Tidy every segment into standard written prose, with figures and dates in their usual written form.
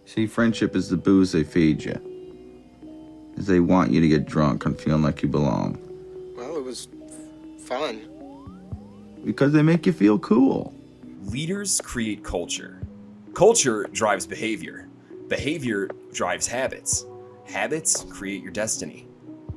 See, friendship is the booze they feed you. Is they want you to get drunk and feeling like you belong. Well, it was fun. Because they make you feel cool. Leaders create culture. Culture drives behavior. Behavior drives habits. Habits create your destiny.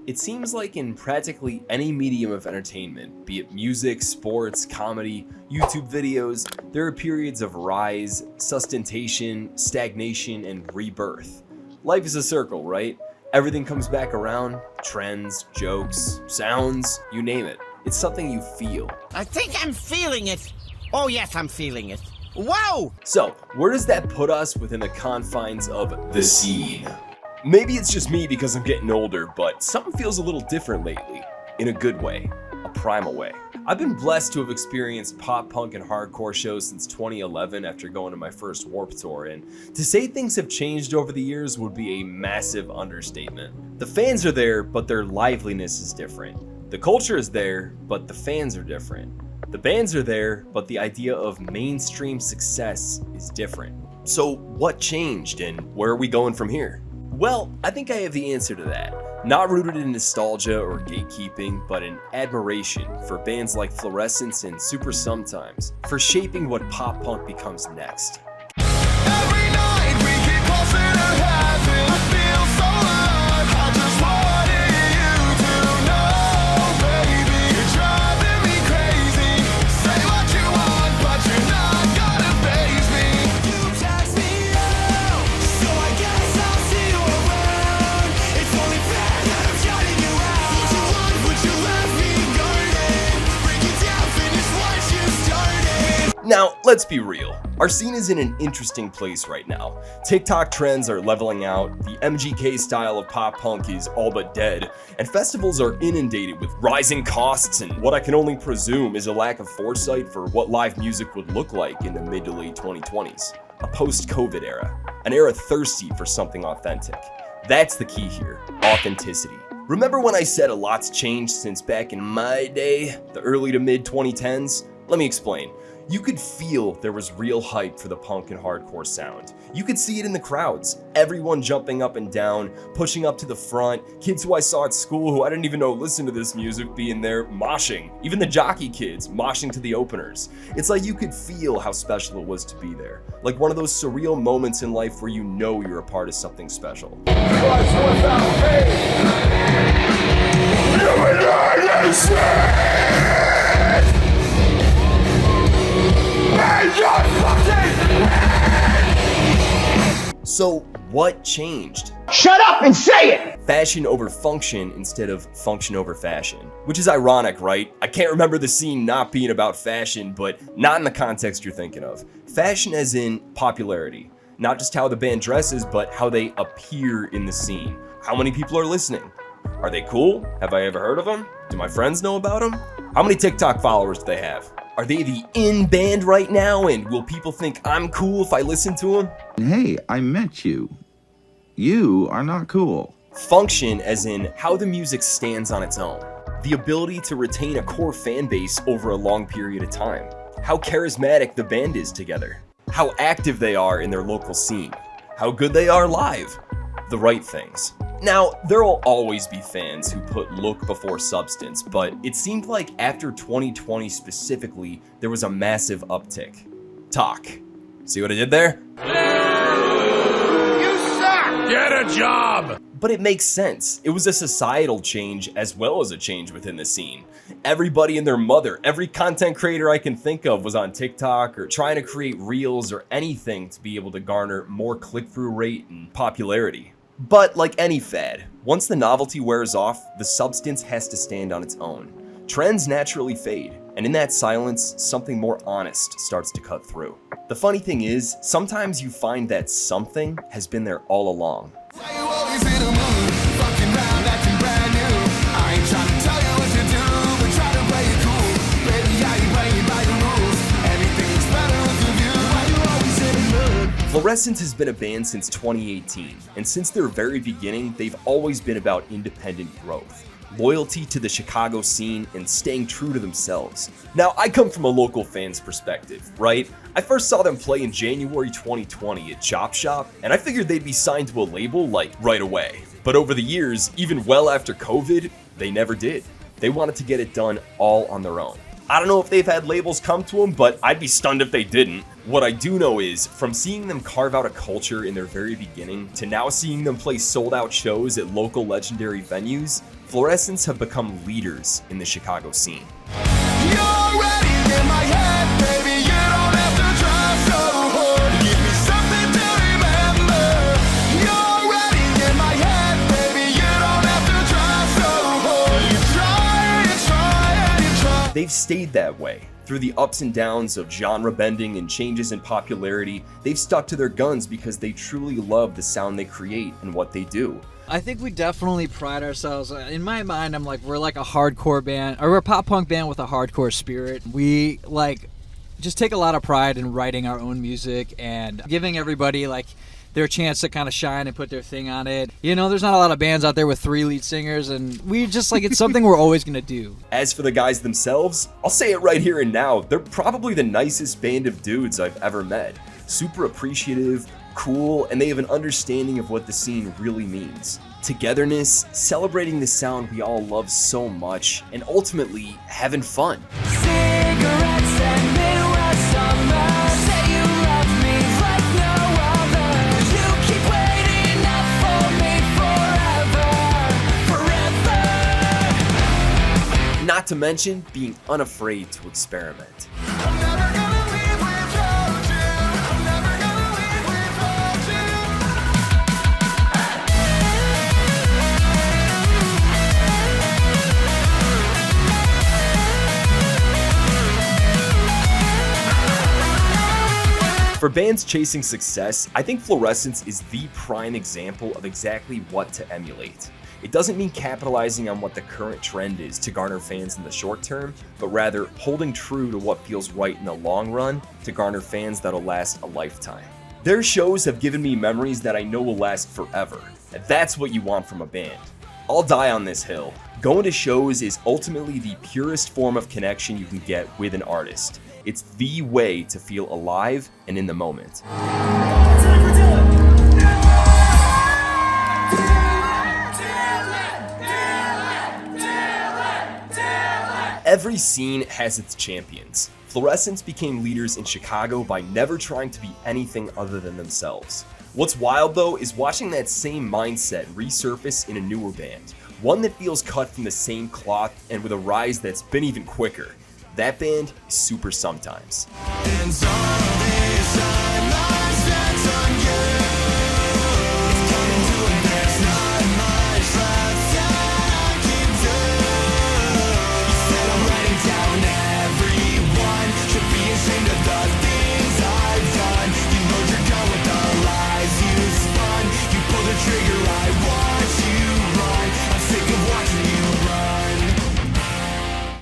It seems like in practically any medium of entertainment, be it music, sports, comedy, YouTube videos, there are periods of rise, sustentation, stagnation, and rebirth. Life is a circle, right? Everything comes back around, trends, jokes, sounds, you name it. It's something you feel. I think I'm feeling it. Oh yes, I'm feeling it. Whoa! So, where does that put us within the confines of the scene? Maybe it's just me because I'm getting older, but something feels a little different lately. In a good way. A primal way. I've been blessed to have experienced pop, punk, and hardcore shows since 2011 after going to my first Warped Tour, and to say things have changed over the years would be a massive understatement. The fans are there, but their liveliness is different. The culture is there, but the fans are different. The bands are there, but the idea of mainstream success is different. So what changed, and where are we going from here? Well, I think I have the answer to that. Not rooted in nostalgia or gatekeeping, but in admiration for bands like Fluorescents and Super Sometimes, for shaping what pop punk becomes next. Every night we get closer to heaven. I feel so alive. I just wanted you to know, baby, you're driving me crazy. Say what you want, but you're not gonna faze me. You text me out, so I guess I'll see you around. It's only fair that I'm shutting you out. Would you want, would you left me guarded? Break it down, finish what you started. Now, let's be real. Our scene is in an interesting place right now. TikTok trends are leveling out, the MGK style of pop punk is all but dead, and festivals are inundated with rising costs and what I can only presume is a lack of foresight for what live music would look like in the mid to late 2020s. A post-COVID era. An era thirsty for something authentic. That's the key here. Authenticity. Remember when I said a lot's changed since back in my day, the early to mid 2010s? Let me explain. You could feel there was real hype for the punk and hardcore sound. You could see it in the crowds. Everyone jumping up and down, pushing up to the front, kids who I saw at school who I didn't even know listened to this music being there moshing. Even the jockey kids moshing to the openers. It's like you could feel how special it was to be there. Like one of those surreal moments in life where you know you're a part of something special. So what changed? Shut up and say it! Fashion over function instead of function over fashion. Which is ironic, right? I can't remember the scene not being about fashion, but not in the context you're thinking of. Fashion as in popularity. Not just how the band dresses, but how they appear in the scene. How many people are listening? Are they cool? Have I ever heard of them? Do my friends know about them? How many TikTok followers do they have? Are they the in band right now, and will people think I'm cool if I listen to them? Hey, I met you. You are not cool. Function as in how the music stands on its own. The ability to retain a core fan base over a long period of time. How charismatic the band is together. How active they are in their local scene. How good they are live. The right things. Now, there will always be fans who put look before substance, but it seemed like after 2020 specifically, there was a massive uptick. Talk. See what I did there? You suck! Get a job! But it makes sense. It was a societal change as well as a change within the scene. Everybody and their mother, every content creator I can think of was on TikTok or trying to create reels or anything to be able to garner more click-through rate and popularity. But like any fad, once the novelty wears off, the substance has to stand on its own. Trends naturally fade, and in that silence, something more honest starts to cut through. The funny thing is, sometimes you find that something has been there all along. Why you always in a mood? Fucking round, acting brand new. I ain't trying to tell you what to do, but try to play it cool. Baby, how you playing by the rules? Everything's better with the view. Why you always in a mood? Fluorescents has been a band since 2018, and since their very beginning, they've always been about independent growth. loyalty to the Chicago scene, and staying true to themselves. Now, I come from a local fan's perspective, right? I first saw them play in January 2020 at Chop Shop, and I figured they'd be signed to a label like right away. But over the years, even well after COVID, they never did. They wanted to get it done all on their own. I don't know if they've had labels come to them, but I'd be stunned if they didn't. What I do know is, from seeing them carve out a culture in their very beginning, to now seeing them play sold-out shows at local legendary venues, Fluorescents have become leaders in the Chicago scene. You're already in my head, baby. You don't have to try so hard. Give me something to remember. You're already in my head, baby. You don't have to try so hard. You try and try and you try. They've stayed that way. Through the ups and downs of genre bending and changes in popularity, they've stuck to their guns because they truly love the sound they create and what they do. I think we definitely pride ourselves. In my mind, I'm like, we're like a hardcore band, or we're a pop punk band with a hardcore spirit. We like just take a lot of pride in writing our own music and giving everybody like their chance to kind of shine and put their thing on it. You know, there's not a lot of bands out there with 3 lead singers, and we just like, it's something we're always gonna do. As for the guys themselves, I'll say it right here and now, they're probably the nicest band of dudes I've ever met. Super appreciative, cool, and they have an understanding of what the scene really means. Togetherness, celebrating the sound we all love so much, and ultimately having fun. Cigarettes and Midwest summer. Say you love me like no other. You keep waiting up for me forever. Not to mention being unafraid to experiment. I'm never gonna leave without you. I'm never gonna leave without For bands chasing success, I think Fluorescents is the prime example of exactly what to emulate. It doesn't mean capitalizing on what the current trend is to garner fans in the short term, but rather holding true to what feels right in the long run to garner fans that'll last a lifetime. Their shows have given me memories that I know will last forever, and that's what you want from a band. I'll die on this hill. Going to shows is ultimately the purest form of connection you can get with an artist. It's the way to feel alive and in the moment. Every scene has its champions. Fluorescents became leaders in Chicago by never trying to be anything other than themselves. What's wild though is watching that same mindset resurface in a newer band, one that feels cut from the same cloth and with a rise that's been even quicker. That band is Super Sometimes.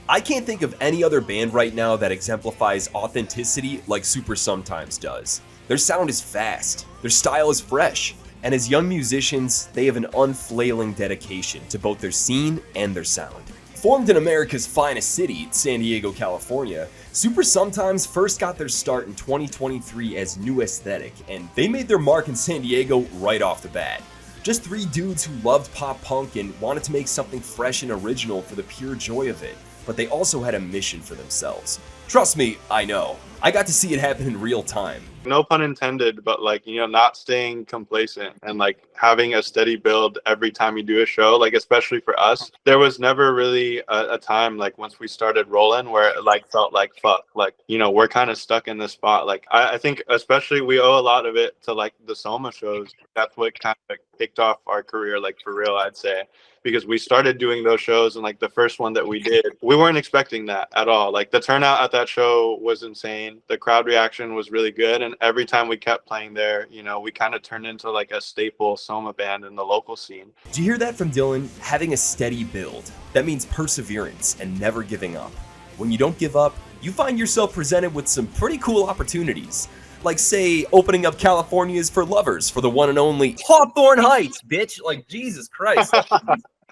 I can't think of any other band right now that exemplifies authenticity like Super Sometimes does. Their sound is fast, their style is fresh, and as young musicians, they have an unflailing dedication to both their scene and their sound. Formed in America's finest city, San Diego, California, Super Sometimes first got their start in 2023 as New Aesthetic, and they made their mark in San Diego right off the bat. Just 3 dudes who loved pop punk and wanted to make something fresh and original for the pure joy of it. But they also had a mission for themselves. Trust me, I know. I got to see it happen in real time. No pun intended, but like, you know, not staying complacent and like having a steady build every time you do a show, like especially for us, there was never really a time like once we started rolling where it like felt like fuck, like, you know, we're kind of stuck in this spot. Like I think especially we owe a lot of it to like the Soma shows. That's what kind of kicked off our career, like for real, I'd say. Because we started doing those shows, and like the first one that we did, we weren't expecting that at all. Like the turnout at that show was insane. The crowd reaction was really good. And every time we kept playing there, you know, we kind of turned into like a staple Soma band in the local scene. Do you hear that from Dylan? Having a steady build. That means perseverance and never giving up. When you don't give up, you find yourself presented with some pretty cool opportunities. Like, say, opening up California's for Lovers for the one and only Hawthorne Heights, bitch. Like, Jesus Christ.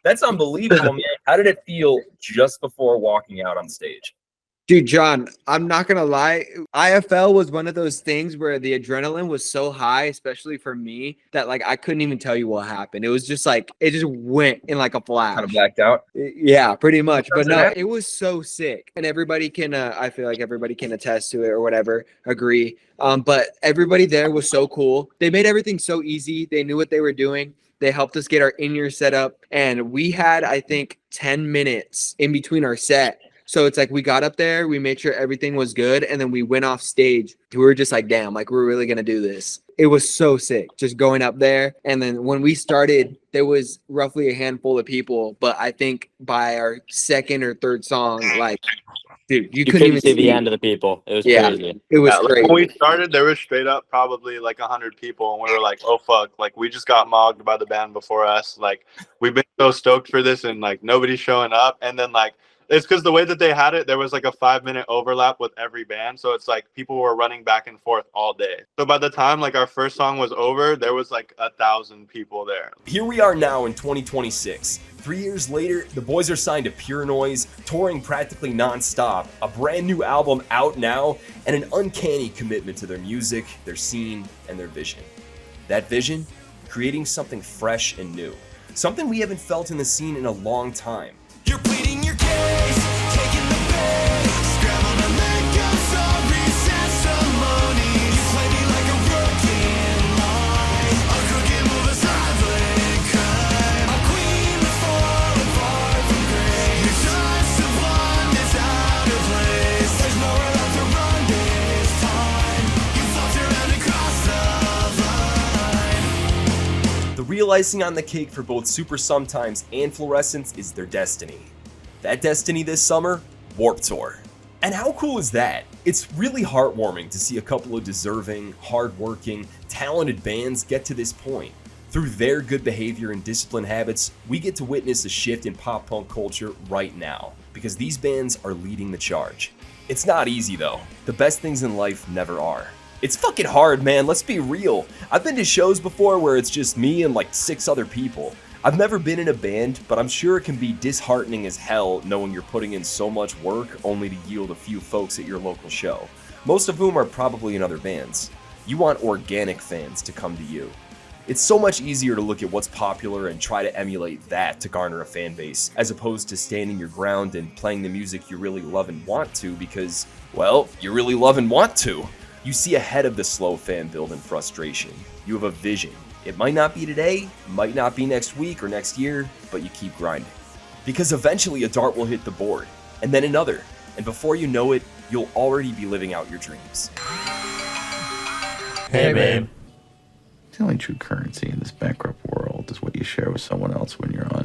That's unbelievable, man. How did it feel just before walking out on stage? Dude, John, I'm not gonna lie. IFL was one of those things where the adrenaline was so high, especially for me, that like I couldn't even tell you what happened. It was just like it just went in like a flash. Kind of blacked out? Yeah, pretty much. But no, that? it was so sick, and everybody can. I feel like everybody can attest to it or whatever. Agree. But everybody there was so cool. They made everything so easy. They knew what they were doing. They helped us get our in-ear set up, and we had, I think, 10 minutes in between our set. So it's like we got up there, we made sure everything was good, and then we went off stage. We were just like, damn, like we're really gonna do this. It was so sick just going up there. And then when we started, there was roughly a handful of people, but I think by our second or third song, like, dude, you couldn't even see the end of the people. It was crazy. It was Like, crazy. when we started, there was straight up probably like 100 people, and we were like, "Oh fuck!" Like we just got mogged by the band before us. Like we've been so stoked for this, and like nobody's showing up. And then like it's because the way that they had it, there was like a 5-minute overlap with every band, so it's like people were running back and forth all day. So by the time like our first song was over, there was like 1,000 people there. Here we are now in 2026. 3 years later, the boys are signed to Pure Noise, touring practically non-stop, a brand new album out now, and an uncanny commitment to their music, their scene, and their vision. That vision? Creating something fresh and new. Something we haven't felt in the scene in a long time. You're pleading your case, taking the bait, scramble to make up sorry testimony. You play me like a broken lie, a crooked move aside playing crime. A queen that's falling far from grace. You're just a one that's out of place. There's nowhere left to run this time. You flopped around across the line. The real icing on the cake for both Super Sometimes and Fluorescents is their destiny. That destiny this summer? Warped Tour. And how cool is that? It's really heartwarming to see a couple of deserving, hardworking, talented bands get to this point. Through their good behavior and disciplined habits, we get to witness a shift in pop punk culture right now, because these bands are leading the charge. It's not easy though. The best things in life never are. It's fucking hard, man, let's be real. I've been to shows before where it's just me and like 6 other people. I've never been in a band, but I'm sure it can be disheartening as hell knowing you're putting in so much work only to yield a few folks at your local show, most of whom are probably in other bands. You want organic fans to come to you. It's so much easier to look at what's popular and try to emulate that to garner a fan base, as opposed to standing your ground and playing the music you really love and want to because, well, you really love and want to. You see ahead of the slow fan build and frustration. You have a vision. It might not be today, might not be next week or next year, but you keep grinding. Because eventually a dart will hit the board, and then another, and before you know it, you'll already be living out your dreams. Hey, babe. The only true currency in this bankrupt world is what you share with someone else when you're on